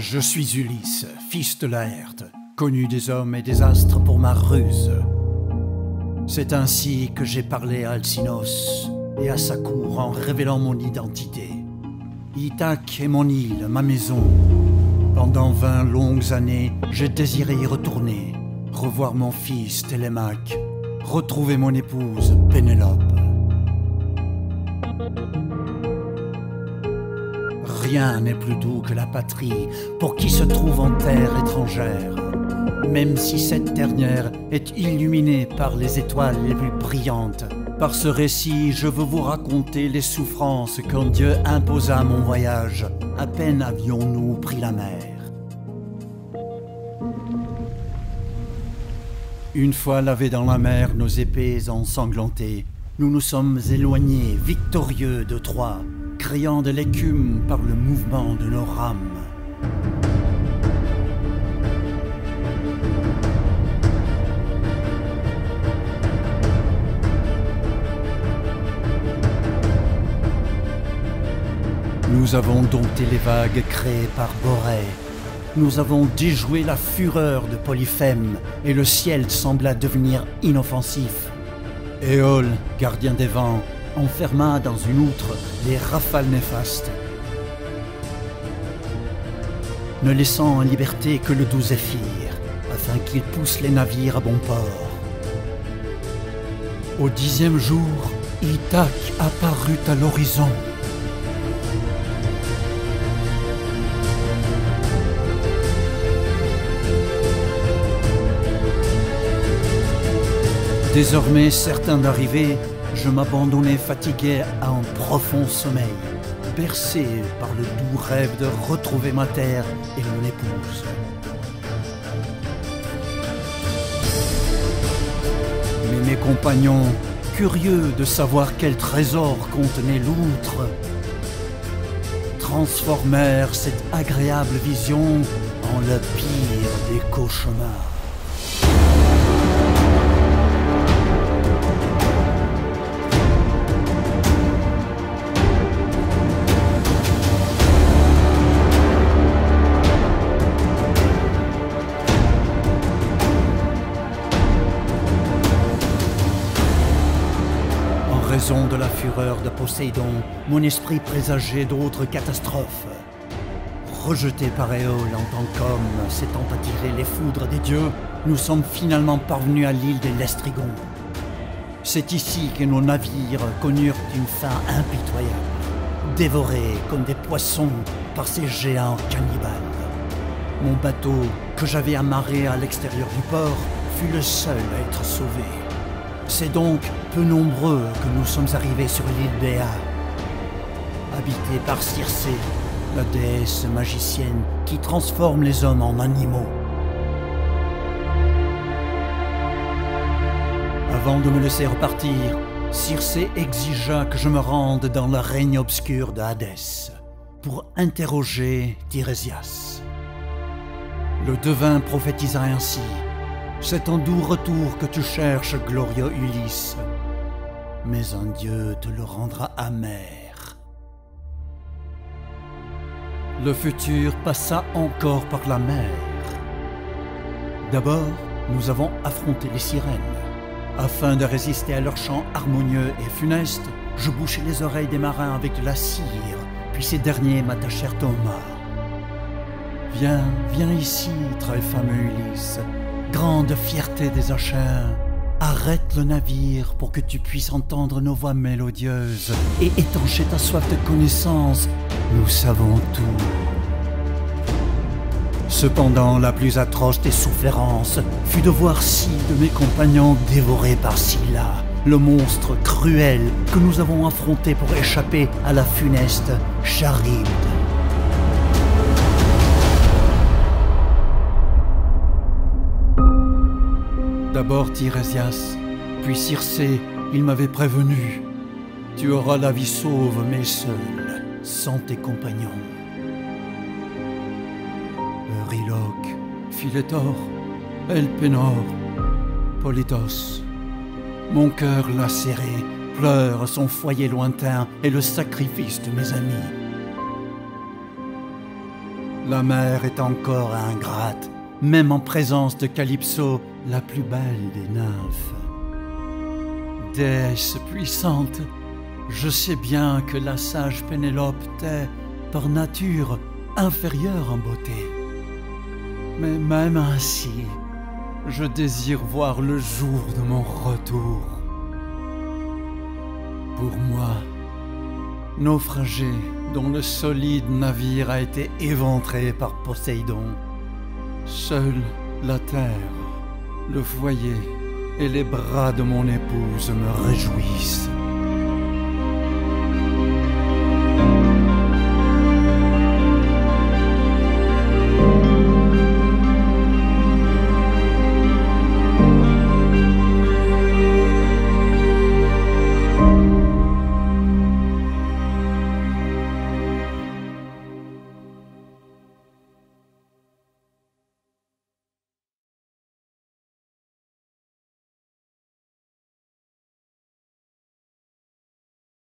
Je suis Ulysse, fils de Laerte, connu des hommes et des astres pour ma ruse. C'est ainsi que j'ai parlé à Alcinos et à sa cour en révélant mon identité. Ithaque est mon île, ma maison. Pendant 20 longues années, j'ai désiré y retourner, revoir mon fils Télémaque, retrouver mon épouse Pénélope. Rien n'est plus doux que la patrie pour qui se trouve en terre étrangère, même si cette dernière est illuminée par les étoiles les plus brillantes. Par ce récit, je veux vous raconter les souffrances quand Dieu imposa mon voyage. À peine avions-nous pris la mer. Une fois lavés dans la mer, nos épées ensanglantées, nous nous sommes éloignés, victorieux de Troie, créant de l'écume par le mouvement de nos rames. Nous avons dompté les vagues créées par Borée. Nous avons déjoué la fureur de Polyphème et le ciel sembla devenir inoffensif. Éole, gardien des vents, enferma dans une outre les rafales néfastes, ne laissant en liberté que le doux Zéphyr, afin qu'il pousse les navires à bon port. Au 10e jour, Ithaque apparut à l'horizon. Désormais certain d'arriver, je m'abandonnais fatigué à un profond sommeil, bercé par le doux rêve de retrouver ma terre et mon épouse. Mais mes compagnons, curieux de savoir quel trésor contenait l'outre, transformèrent cette agréable vision en le pire des cauchemars. En raison de la fureur de Poséidon, mon esprit présageait d'autres catastrophes. Rejetés par Éole en tant qu'hommes s'étant attiré les foudres des dieux, nous sommes finalement parvenus à l'île des Lestrygons. C'est ici que nos navires connurent une fin impitoyable, dévorés comme des poissons par ces géants cannibales. Mon bateau, que j'avais amarré à l'extérieur du port, fut le seul à être sauvé. C'est donc peu nombreux que nous sommes arrivés sur l'île Béa, habitée par Circé, la déesse magicienne qui transforme les hommes en animaux. Avant de me laisser repartir, Circé exigea que je me rende dans le règne obscur de Hadès pour interroger Tirésias. Le devin prophétisa ainsi: c'est un doux retour que tu cherches, glorieux Ulysse, mais un dieu te le rendra amer. Le futur passa encore par la mer. D'abord, nous avons affronté les sirènes. Afin de résister à leurs chants harmonieux et funestes, je bouchai les oreilles des marins avec de la cire, puis ces derniers m'attachèrent au mât. Viens, viens ici, très fameux Ulysse, grande fierté des Achéens. Arrête le navire pour que tu puisses entendre nos voix mélodieuses et étancher ta soif de connaissance. Nous savons tout. Cependant, la plus atroce des souffrances fut de voir 6 de mes compagnons dévorés par Scylla, le monstre cruel que nous avons affronté pour échapper à la funeste Charybde. D'abord Tirésias, puis Circé, il m'avait prévenu. Tu auras la vie sauve, mais seul, sans tes compagnons. Euryloque, Philétor, Elpénor, Polytos. Mon cœur lacéré pleure son foyer lointain et le sacrifice de mes amis. La mer est encore ingrate, même en présence de Calypso, la plus belle des nymphes. Déesse puissante, je sais bien que la sage Pénélope t'est, par nature, inférieure en beauté. Mais même ainsi, je désire voir le jour de mon retour. Pour moi, naufragé dont le solide navire a été éventré par Poséidon, seule la terre, le foyer et les bras de mon épouse me réjouissent.